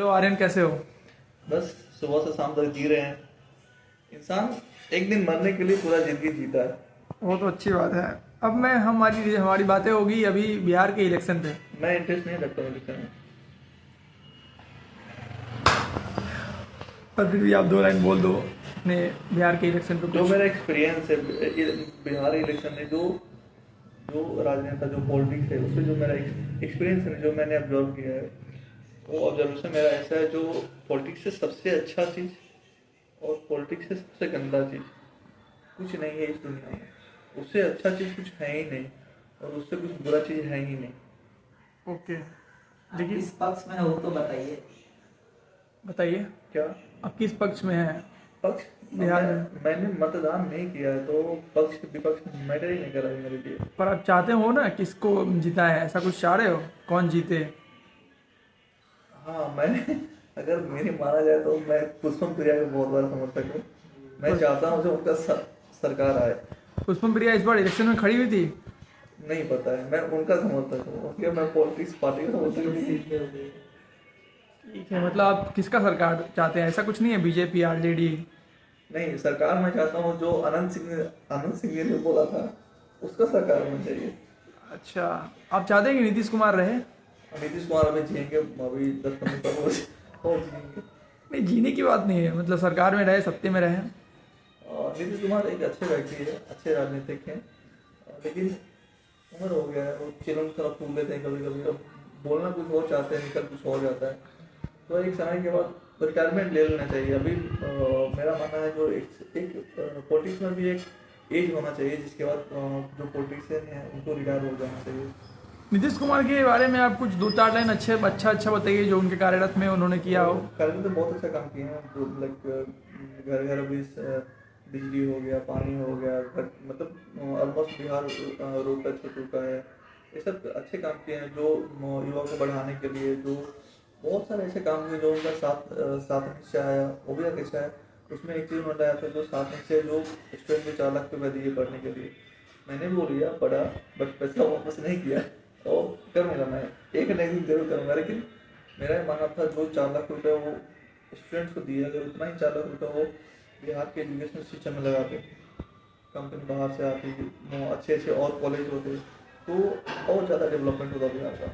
तो आर्यन कैसे हो? बस सुबह से शाम तक जी रहे हैं। इंसान एक दिन मरने के लिए पूरा जिंदगी जीता है। वो तो अच्छी बात है। अब मैं हमारी हमारी बातें होगी अभी बिहार के इलेक्शन पे। मैं इंटरेस्ट नहीं रखता हूँ लिखने में। पर फिर भी आप दो लाइन बोल दो अपने बिहार के इलेक्शन पे जो कुछ। मेरा एक्सपीरियंस है बिहार इलेक्शन में, जो जो राजनेता जो पॉलिटिक्स है उससे जो मेरा एक्सपीरियंस है, जो मैंने ऑब्जर्व किया है, वो ऑब्जर्वेशन मेरा ऐसा है। जो पॉलिटिक्स से सबसे अच्छा चीज़ और पॉलिटिक्स से सबसे गंदा चीज़ कुछ नहीं है इस दुनिया में। उससे अच्छा चीज़ कुछ है ही नहीं और उससे कुछ बुरा चीज़ है ही नहीं। ओके, आप लेकिन किस पक्ष में हो तो बताइए। बताइए क्या आप किस पक्ष में हैं पक्ष? बिहार में? मैंने मतदान नहीं किया है तो पक्ष विपक्ष मैटर ही नहीं कर रहा है मेरे लिए। पर आप चाहते हो ना किसको जीता है, ऐसा कुछ चाह रहे हो कौन जीते? हाँ, मैंने अगर मेरी माना जाए तो मैं पुष्पम प्रिया का बहुत बड़ा समर्थक हूँ। मैं चाहता हूँ जो उनका सरकार आए। पुष्पम प्रिया इस बार इलेक्शन में खड़ी हुई थी। नहीं पता है, मैं उनका समर्थक हूँ क्योंकि मैं पॉलिटिक्स पार्टी का समर्थक नहीं। ठीक है, मतलब आप किसका सरकार चाहते हैं? ऐसा कुछ नहीं है बीजेपी आरजेडी? नहीं, सरकार मैं चाहता हूँ जो आनंद सिंह जी ने बोला था उसका सरकार होना चाहिए। अच्छा, आप चाहते हैं कि नीतीश कुमार रहे? नीतीश कुमार अभी जिएंगे, अभी 10-15 साल और जिएंगे। नहीं, जीने की बात नहीं है, मतलब सरकार में रहे, सत्ते में रहे। और नीतीश कुमार एक अच्छे व्यक्ति है, अच्छे राजनीतिक हैं, लेकिन उम्र हो गया है, वो चिलम थोड़ा फूल लेते हैं कभी कभी। अब बोलना कुछ और चाहते हैं, निकल कुछ और जाता है, तो एक समय के बाद रिटायरमेंट ले लेना चाहिए। अभी मेरा मानना है जो एक पॉलिटिक्स में भी एक एज होना चाहिए जिसके बाद जो पॉलिटिशियन है उनको रिटायर हो जाना चाहिए। नीतीश कुमार के बारे में आप कुछ दो चार लाइन अच्छा बताइए जो उनके कार्यरत में उन्होंने किया हो। कार्य तो बहुत अच्छा काम किए हैं, जो लाइक घर घर अभी बिजली हो गया, पानी हो गया, घर मतलब ऑलमोस्ट बिहार रोड टच हो चुका है। ये सब अच्छे काम किए हैं जो युवा को बढ़ाने के लिए। जो बहुत सारे ऐसे काम हुए जो उनका साथ निश्चय आया, वो भी एक अच्छा है। उसमें एक चीज़ उन्होंने लाया था जो साथ निश्चय, जो स्टूडेंट को 4 लाख रुपये दिए पढ़ने के लिए। मैंने भी वो लिया, पढ़ा, बट पैसा वापस नहीं किया। और करूँगा, मैं एक ना एक दिन जरूर करूँगा। लेकिन मेरा ये मानना था जो 4 लाख रुपये वो स्टूडेंट्स को दिया, अगर उतना ही 4 लाख रुपये वो बिहार के एजुकेशन सिस्टम में लगाते, कंपनी बाहर से आती, अच्छे अच्छे और कॉलेज होते, तो और ज़्यादा डेवलपमेंट होता बिहार का।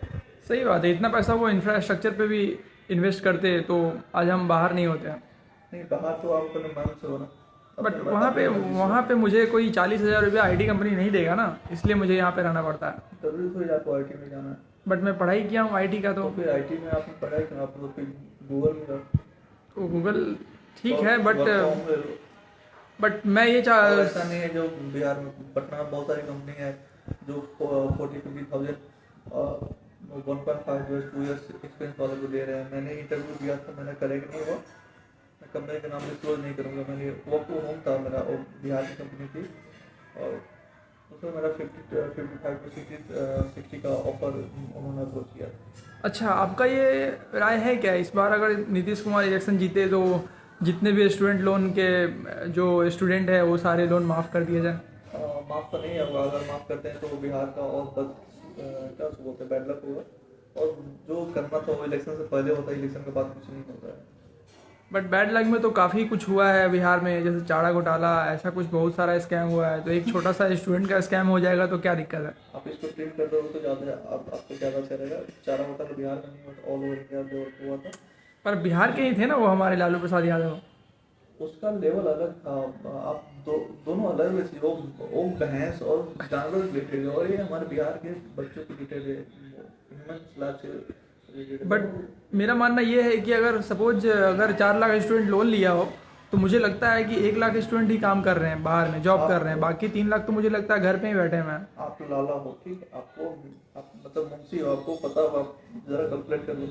सही बात है, इतना पैसा वो इंफ्रास्ट्रक्चर पे भी इन्वेस्ट करते तो आज हम बाहर नहीं होते हैं। नहीं, बाहर तो आप अपने मन से हो ना। बट वहाँ पे मुझे कोई 40,000 रुपया IT कंपनी नहीं देगा ना, इसलिए मुझे यहाँ पे रहना पड़ता है। जरूरी थोड़ी आपको IT में जाना है। बट मैं पढ़ाई किया हूँ IT का, तो फिर IT में आपने पढ़ा क्यों? आप तो फिर गूगल में जाओ। तो गूगल ठीक है, वर्क फ्रॉम होम ले लो। बट मैं ये और ऐसा नहीं है, जो बिहार में पटना में बहुत सारी कंपनी है जो 40-50,000 1.5 years 2 years एक्सपीरियंस वाले को दे रहे हैं। मैंने इंटरव्यू दिया था, मैंने करेक्ट नहीं हुआ, मैं कंपनी का नाम डिस्क्लोज नहीं करूँगा। मैंने वर्क फ्रॉम होम था मेरा, और बिहार की कंपनी थी, और उसमें मेरा 55 to 60 का ऑफर उन्होंने अप्रोच किया। अच्छा, आपका ये राय है क्या इस बार अगर नीतीश कुमार इलेक्शन जीते तो जितने भी स्टूडेंट लोन के जो स्टूडेंट है वो सारे लोन माफ़ कर दिए जाए? माफ़ तो नहीं होगा, अगर माफ़ करते हैं तो बिहार का और क्या बोलते हैं, बैड लक होगा। और जो करना था वो इलेक्शन से पहले होता है, इलेक्शन के बाद कुछ नहीं होता है। बट बैड लक में तो काफ़ी कुछ हुआ है बिहार में, जैसे चारा घोटाला, ऐसा कुछ बहुत सारा स्कैम हुआ है। तो एक छोटा सा स्टूडेंट का स्कैम हो जाएगा तो क्या दिक्कत है? आप इसको ट्रीट कर दोगे तो ज़्यादा आपको ज़्यादा अच्छा रहेगा। चारा घोटाला बिहार में नहीं हुआ, ऑल ओवर इंडिया जो हुआ था। पर बिहार के ही थे ना वो, हमारे लालू प्रसाद यादव। उसका लेवल अलग था। आप दोनों अलग चीज, वो भैंस और जानवर रिलेटेड है, और ये हमारे बिहार के बच्चों के रिलेटेड है, ह्यूमन लैब से रिलेटेड। बट मेरा मानना ये है कि अगर सपोज अगर 4 लाख स्टूडेंट लोन लिया हो तो मुझे लगता है कि 1 लाख स्टूडेंट ही काम कर रहे हैं, बाहर में जॉब कर रहे हैं, बाकी 3 लाख तो मुझे लगता है घर पे ही बैठे हैं। आप तो लाला हो, ठीक है, आप मतलब मुंशी हो, आपको पता हो, आप जरा कैलकुलेट कर लो।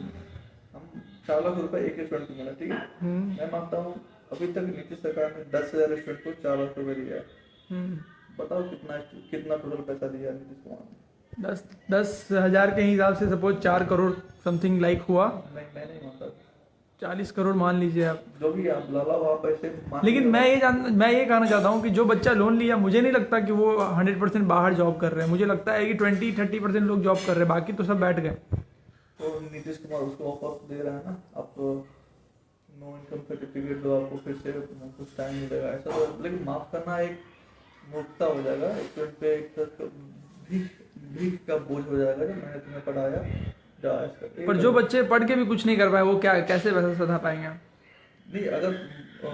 हम 4 लाख रुपए एक स्टूडेंट को मिला, ठीक है। मैं मानता हूँ अभी तक नीतीश सरकार ने 10,000 स्टूडेंट को 4 लाख रुपए दिया है। बताओ कितना टोटल पैसा दिया नीतीश कुमार ने? 10,000 के हिसाब से सपोज 4 करोड़ समथिंग लाइक हुआ। मैं नहीं मानता। 40 करोड़ मान लीजिए आप, जो भी आप लाला हो, आप ऐसे लेकिन मैं ये कहना चाहता हूँ कि जो बच्चा लोन लिया, मुझे नहीं लगता कि वो 100% बाहर जॉब कर रहे हैं। मुझे लगता है कि 20-30% लोग जॉब कर रहे हैं, बाकी तो सब बैठ गए। तो नीतीश कुमार उसको ऑफर दे रहा है ना, आप नो इनकम सर्टिफिकेट दो, आपको फिर से कुछ टाइम मिलेगा, ऐसा तो। लेकिन माफ़ करना एक मूर्खता हो जाएगा, स्टूडेंट पे एक तरह का भीख का बोझ हो जाएगा, जो मैंने तुम्हें पढ़ाया जा इसका। पर जो बच्चे पढ़ के भी कुछ नहीं कर पाए वो क्या कैसे पैसा सधा पाएंगे? नहीं, अगर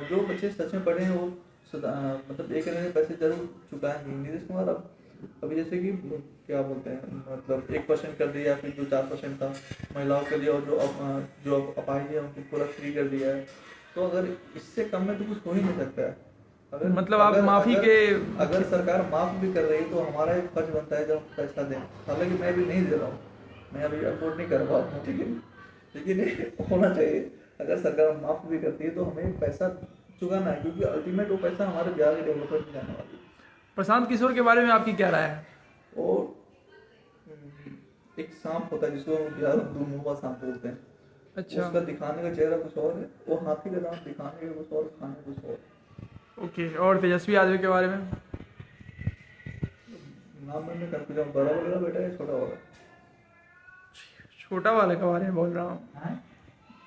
जो बच्चे सच में पढ़े हैं वो मतलब एक ना एक पैसे जरूर चुकाएंगे। नीतीश कुमार अब अभी जैसे कि क्या बोलते हैं, मतलब 1% कर दिया, फिर जो 4% था महिलाओं के लिए, और जो अपाहिज है उनको पूरा फ्री कर दिया है। तो अगर इससे कम में तो कुछ हो ही नहीं सकता है। अगर मतलब आप माफी के अगर सरकार माफ भी कर रही है तो हमारा एक फर्ज बनता है जब हम पैसा दें। हालांकि मैं भी नहीं दे रहा हूँ, मैं अभी अफोर्ड नहीं कर पा रहा हूँ, लेकिन होना चाहिए। अगर सरकार माफ भी करती है तो हमें पैसा चुकाना है, क्योंकि अल्टीमेट वो पैसा हमारे बिहार के डेवलपमेंट में जाने वाली है। प्रशांत किशोर के बारे में आपकी क्या राय है? और एक सांप होता है जिसको बिहार में दो मुंह सांप बोलते हैं। अच्छा, उसका दिखाने का चेहरा कुछ और है, वो हाथी का दांत दिखाने का कुछ और, खाने का कुछ और। ओके। और तेजस्वी यादव के बारे में? नाम में कंफ्यूजन, बड़ा वाला बेटा है छोटा वाला? छोटा वाले के बारे में बोल रहा हूँ। हाँ?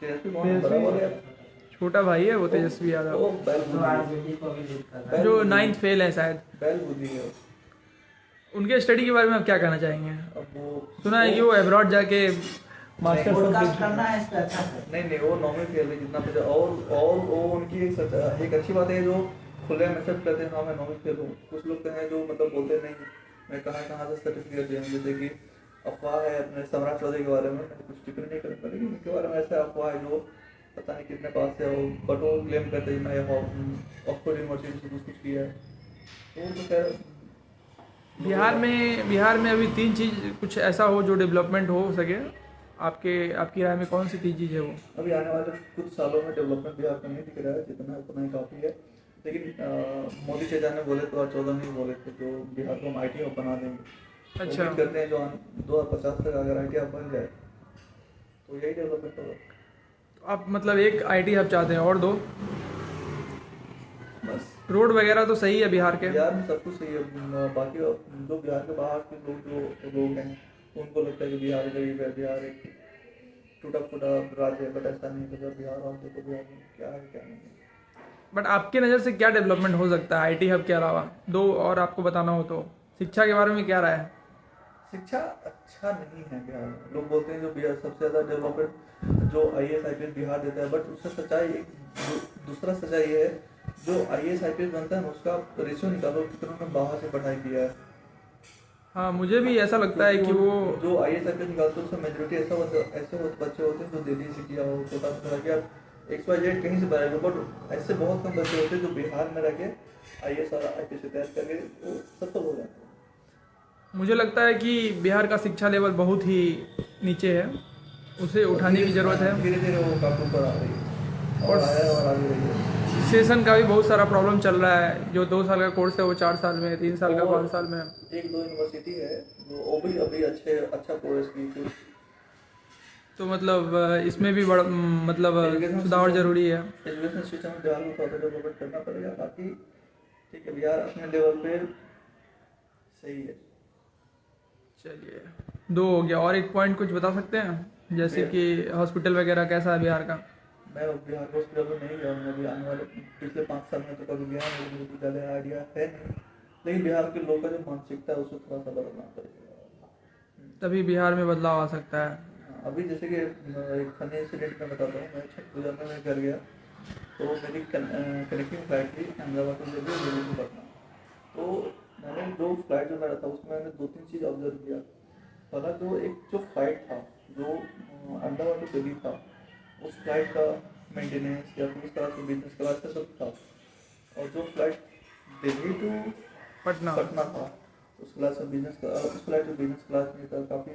तेजस्वी कौन है? बड़ा वाला है? छोटा भाई है वो तेजस्वी यादव, वो बैल जो बुद्धि है। आरजेडी को भी लीड कर रहा है। जो 9th फेल है शायद। बैल बुद्धि है। उनके स्टडी के बारे में आप क्या कहना चाहेंगे? अब वो सुना है कि वो अब्रॉड जाके मास्टर्स पॉडकास्ट करना है इस पे अच्छा से। नहीं, वो नॉर्मल खेल है जितना मुझे। और वो उनकी एक अच्छी बात है जो खुले मैसेज करते हैं, हाँ मैं नॉर्मल खेल हूँ। कुछ लोग हैं जो मतलब बोलते नहीं, मैं कहाँ से सर्टिफिकेट दिया हूँ। जैसे कि अफवाह है अपने सम्राट चौधरी के बारे में, मैं कुछ टिप्पणी नहीं करूँगा, लेकिन उनके बारे में ऐसा अफवाह है जो पता नहीं कितने पास से वो, बट वो क्लेम करते हैं मैं ऑक्सफोर्ड यूनिवर्सिटी से कुछ किया है। तो खैर बिहार में अभी 3 चीज़ कुछ ऐसा हो जो डेवलपमेंट हो सके, आपकी राय में कौन सी 3 चीज़ है वो? अभी आने वाले कुछ सालों में डेवलपमेंट बिहार का नहीं दिख रहा है, जितना उतना ही काफ़ी है। लेकिन मोदी चाचा ने बोले 2014 में बोले थे जो बिहार को हम IT हब बना देंगे। अच्छा। उम्मीद करते हैं जो 2050 तक अगर IT हब बन जाए तो यही डेवलपमेंट होगा। तो आप मतलब एक IT हब चाहते हैं और 2 बस रोड वगैरह तो सही है बिहार के? बिहार में सब कुछ सही है। बाकी जो बिहार के बाहर के लोग हैं उनको लगता है कि बिहार गरीब है, बिहार एक टूटा फूटा राज्य है, बट ऐसा नहीं है। जब बिहार आओ तो बिहार में क्या है क्या नहीं है। बट आपकी नज़र से क्या डेवलपमेंट हो सकता है IT हब के अलावा? 2 और आपको बताना हो तो शिक्षा के बारे में क्या राय है? शिक्षा अच्छा नहीं है बिहार में। लोग बोलते हैं जो बिहार सबसे ज़्यादा डेवलपमेंट जो IAS IPS बिहार देता है, बट उससे सच्चाई दूसरा सच्चाई ये है जो IAS IPS बनता है ना उसका रेशियो निकालो कितनों ने बाहर से पढ़ाई किया है। हाँ, मुझे भी ऐसा लगता है कि वो जो IAS IPS निकालते हैं उसका मेजोरिटी ऐसे बच्चे होते हैं जो दिल्ली से किया हो, कोटा से यार XYZ कहीं से पढ़ाई, बट ऐसे बहुत कम बच्चे होते हैं जो बिहार में रह के IAS और IPS से तैयार करके वो सफल हो जाते हैं। मुझे लगता है कि बिहार का शिक्षा लेवल बहुत ही नीचे है, उसे उठाने की ज़रूरत है। धीरे धीरे वो काबू पर आ रही है और आया और आगे रही है। सेशन का भी बहुत सारा प्रॉब्लम चल रहा है, जो 2 साल का कोर्स है वो 4 साल में, 3 साल का 5 साल में। 1-2 यूनिवर्सिटी है जो वो भी अभी अच्छा प्रोग्रेस की कुछ। तो मतलब इसमें भी बड़ा मतलब सुधार जरूरी है। एजुकेशन सिस्टम में बिहार को थोड़ा डेवलपमेंट करना पड़ेगा। बाकी ठीक है, बिहार अपने लेवल पे सही है। चलिए, 2 हो गया, और एक पॉइंट कुछ बता सकते हैं जैसे कि हॉस्पिटल वगैरह कैसा है बिहार का? मैं बिहार हॉस्पिटल में नहीं गया हूँ अभी, आने वाले पिछले 5 साल में तो कभी गया नहीं, मुझे कुछ ज़्यादा आइडिया है नहीं। लेकिन बिहार के लोगों का जो मानसिकता है उसको थोड़ा सा बदलना पड़ेगा, तभी बिहार में बदलाव आ सकता है। अभी जैसे कि एक फनी इंसिडेंट में बताता हूँ। मैं छठ पूजा में मैं घर गया तो मेरी कनेक्टिंग फ्लाइट थी अहमदाबाद से दिल्ली से पटना। तो मैंने जो फ्लाइट जो मेरा था उसमें मैंने 2-3 चीज़ ऑब्जर्व किया। पहला जो फ्लाइट था जो अहमदाबाद से दिल्ली था, उस फ्लाइट का मेंटेनेंस या फिर उस तरह से बिजनेस क्लास का सब था। और जो फ्लाइट दिल्ली टू पटना था उस फ्लाइट में बिजनेस क्लास नहीं था, काफ़ी